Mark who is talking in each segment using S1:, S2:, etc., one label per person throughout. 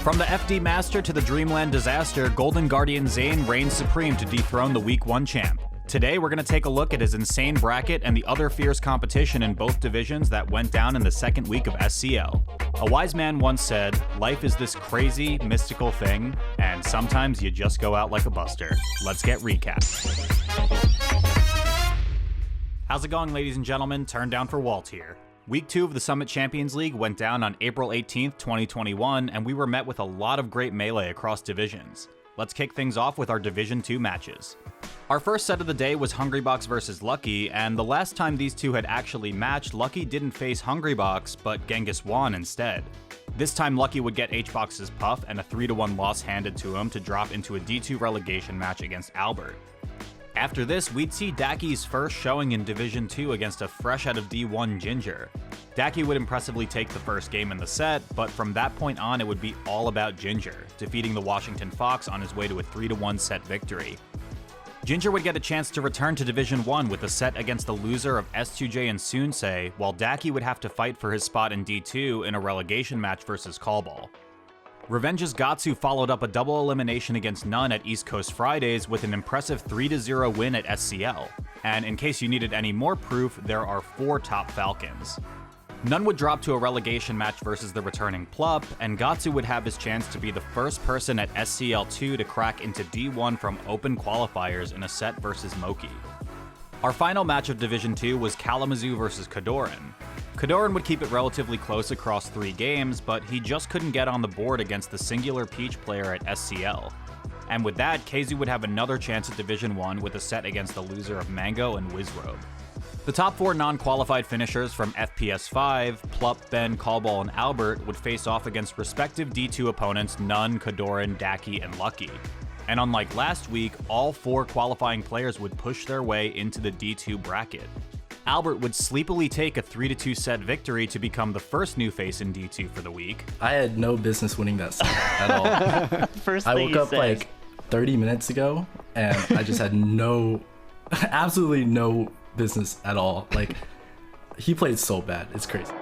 S1: From the FD Master to the Dreamland Disaster, Golden Guardian ZAIN reigns supreme to dethrone the Week 1 champ. Today, we're going to take a look at his insane bracket and the other fierce competition in both divisions that went down in the second week of SCL. A wise man once said, "Life is this crazy, mystical thing, and sometimes you just go out like a buster." Let's get recapped. How's it going, ladies and gentlemen? Turndownforwalt here. Week 2 of the Summit Champions League went down on April 18th, 2021, and we were met with a lot of great melee across divisions. Let's kick things off with our Division 2 matches. Our first set of the day was Hungrybox versus Lucky, and the last time these two had actually matched, Lucky didn't face Hungrybox, but Genghis won instead. This time Lucky would get Hbox's Puff and a 3-1 loss handed to him to drop into a D2 relegation match against Albert. After this, we'd see Daki's first showing in Division 2 against a fresh out of D1 Ginger. Daki would impressively take the first game in the set, but from that point on it would be all about Ginger, defeating the Washington Fox on his way to a 3-1 set victory. Ginger would get a chance to return to Division 1 with a set against the loser of S2J and Sunsei, while Daki would have to fight for his spot in D2 in a relegation match versus Callball. Revenge's Gatsu followed up a double elimination against None at East Coast Fridays with an impressive 3-0 win at SCL. And in case you needed any more proof, there are 4 top Falcons. None would drop to a relegation match versus the returning Plup, and Gatsu would have his chance to be the first person at SCL2 to crack into D1 from open qualifiers in a set versus Moki. Our final match of Division 2 was Kalamazoo versus Kadoran. Kadoran would keep it relatively close across 3 games, but he just couldn't get on the board against the singular Peach player at SCL. And with that, KZ would have another chance at Division 1 with a set against the loser of Mango and Bxrber. The top 4 non-qualified finishers from FPS 5, Plup, Ben, Callball, and Albert would face off against respective D2 opponents None, Kadoran, Daki, and Lucky. And unlike last week, all 4 qualifying players would push their way into the D2 bracket. Albert would sleepily take a 3-2 set victory to become the first new face in D2 for the week.
S2: I had no business winning that set at all. I woke up like 30 minutes ago and I just had absolutely no business at all. Like, he played so bad. It's crazy.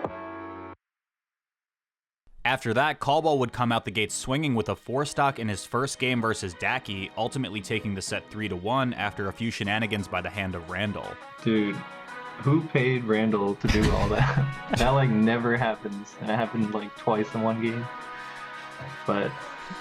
S1: After that, Callball would come out the gate swinging with a 4-stock in his first game versus Daki, ultimately taking the set 3-1 after a few shenanigans by the hand of Randall.
S3: Dude, who paid Randall to do all that? That like never happens, and it happened like twice in one game. But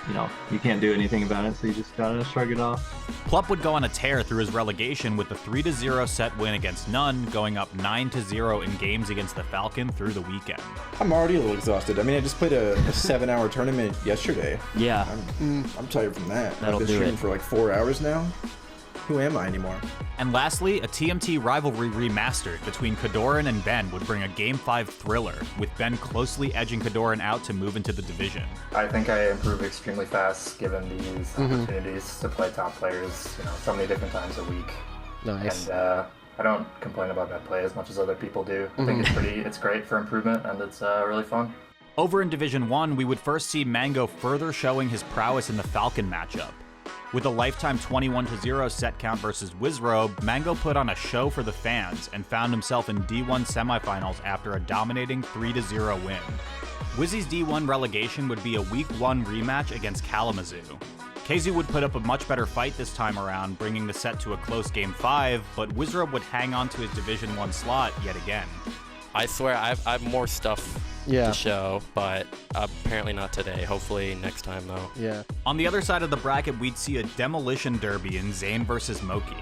S3: you know, you can't do anything about it, so you just gotta shrug it off.
S1: Plup would go on a tear through his relegation with a 3-0 set win against None, going up 9-0 in games against the Falcon through the weekend.
S4: I'm already a little exhausted. I mean, I just played a 7-hour tournament yesterday.
S5: Yeah.
S4: I'm tired from that.
S5: That'll
S4: I've been
S5: do
S4: streaming
S5: it.
S4: for like 4 hours now. Who am I anymore?
S1: And lastly, a TMT rivalry remastered between Kadoran and Ben would bring a Game 5 thriller, with Ben closely edging Kadoran out to move into the division.
S6: I think I improve extremely fast given these opportunities to play top players, so many different times a week.
S5: Nice.
S6: And I don't complain about that play as much as other people do. I think it's great for improvement, and it's really fun.
S1: Over in Division 1, we would first see Mango further showing his prowess in the Falcon matchup. With a lifetime 21-0 set count versus Bxrber, Mango put on a show for the fans and found himself in D1 semifinals after a dominating 3-0 win. Wizzy's D1 relegation would be a Week 1 rematch against Kalamazoo. KZ would put up a much better fight this time around, bringing the set to a close Game 5, but Bxrber would hang on to his Division 1 slot yet again.
S7: I swear I have more stuff to show, but apparently not today. Hopefully next time, though.
S5: Yeah.
S1: On the other side of the bracket, we'd see a demolition derby in ZAIN versus Moki.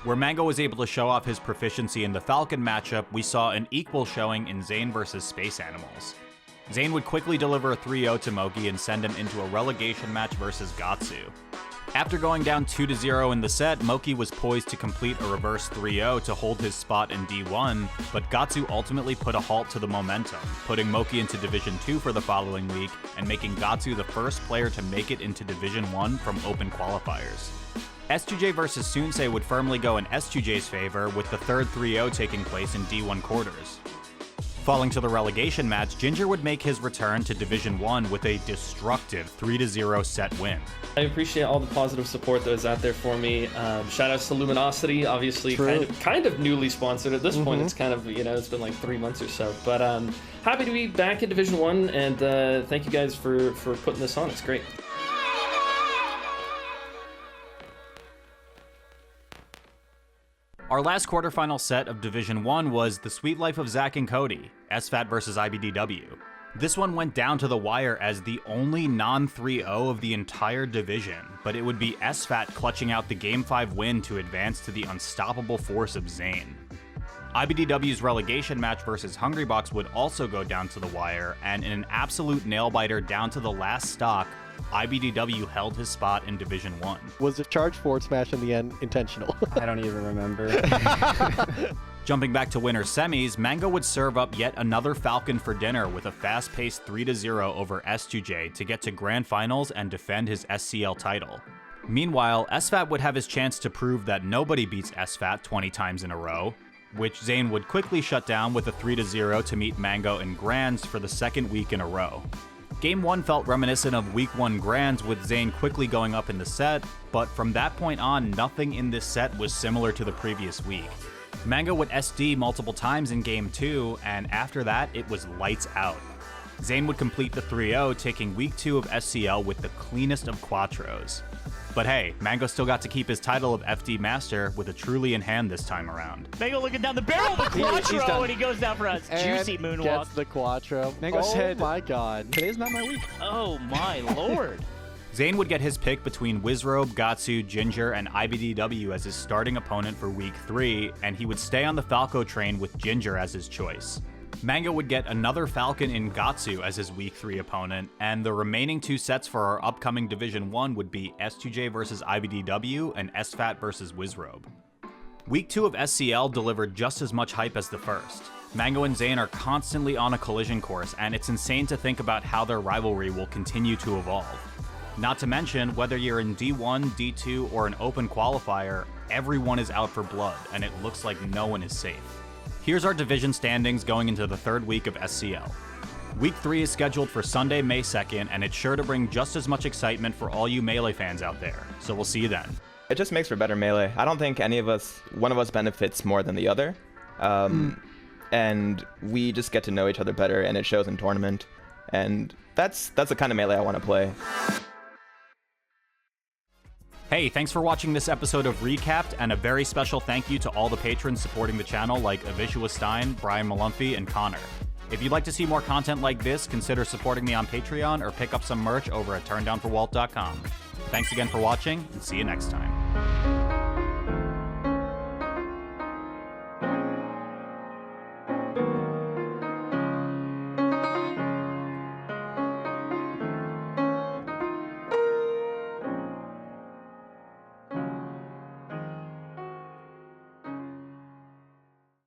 S1: Where Mango was able to show off his proficiency in the Falcon matchup, we saw an equal showing in ZAIN versus Space Animals. ZAIN would quickly deliver a 3-0 to Moki and send him into a relegation match versus Gatsu. After going down 2-0 in the set, Moki was poised to complete a reverse 3-0 to hold his spot in D1, but Gatsu ultimately put a halt to the momentum, putting Moki into Division 2 for the following week and making Gatsu the first player to make it into Division 1 from open qualifiers. S2J versus Sunsei would firmly go in S2J's favor, with the third 3-0 taking place in D1 quarters. Falling to the relegation match, Ginger would make his return to Division 1 with a destructive 3-0 set win.
S5: I appreciate all the positive support that was out there for me. Shout outs to Luminosity, obviously kind of newly sponsored at this point. It's kind of, it's been like 3 months or so. But happy to be back in Division 1, and thank you guys for putting this on. It's great.
S1: Our last quarterfinal set of Division 1 was The Sweet Life of Zach and Cody, SFAT versus IBDW. This one went down to the wire as the only non-3-0 of the entire division, but it would be SFAT clutching out the Game 5 win to advance to the unstoppable force of ZAIN. IBDW's relegation match versus Hungrybox would also go down to the wire, and in an absolute nail-biter down to the last stock, IBDW held his spot in Division 1.
S8: Was the charge forward smash in the end intentional?
S9: I don't even remember.
S1: Jumping back to winter semis, Mango would serve up yet another Falcon for dinner with a fast-paced 3-0 over S2J to get to grand finals and defend his SCL title. Meanwhile, SFAT would have his chance to prove that nobody beats SFAT 20 times in a row, which ZAIN would quickly shut down with a 3-0 to meet Mango in Grands for the second week in a row. Game 1 felt reminiscent of Week 1 Grands, with ZAIN quickly going up in the set, but from that point on, nothing in this set was similar to the previous week. Mango would SD multiple times in Game 2, and after that, it was lights out. ZAIN would complete the 3-0, taking Week 2 of SCL with the cleanest of quattros. But hey, Mango still got to keep his title of FD Master with a truly in hand this time around.
S10: Mango looking down the barrel of the quattro, and he goes down for a juicy moonwalk.
S8: Gets the quattro.
S9: Mango said,
S8: "Oh my god,
S9: today's not my week."
S10: Oh my lord.
S1: ZAIN would get his pick between Bxrber, Gatsu, Ginger, and IBDW as his starting opponent for Week 3, and he would stay on the Falco train with Ginger as his choice. Mango would get another Falcon in Gatsu as his Week 3 opponent, and the remaining 2 sets for our upcoming Division 1 would be S2J versus IBDW and SFAT versus Bxrber. Week 2 of SCL delivered just as much hype as the first. Mango and ZAIN are constantly on a collision course, and it's insane to think about how their rivalry will continue to evolve. Not to mention, whether you're in D1, D2, or an open qualifier, everyone is out for blood, and it looks like no one is safe. Here's our division standings going into the third week of SCL. Week 3 is scheduled for Sunday, May 2nd, and it's sure to bring just as much excitement for all you Melee fans out there, so we'll see you then.
S11: It just makes for better Melee. I don't think one of us benefits more than the other, and we just get to know each other better, and it shows in tournament, and that's the kind of Melee I want to play.
S1: Hey, thanks for watching this episode of Recapped, and a very special thank you to all the patrons supporting the channel like Avishua Stein, Brian Malumphy, and Connor. If you'd like to see more content like this, consider supporting me on Patreon or pick up some merch over at turndownforwalt.com. Thanks again for watching, and see you next time.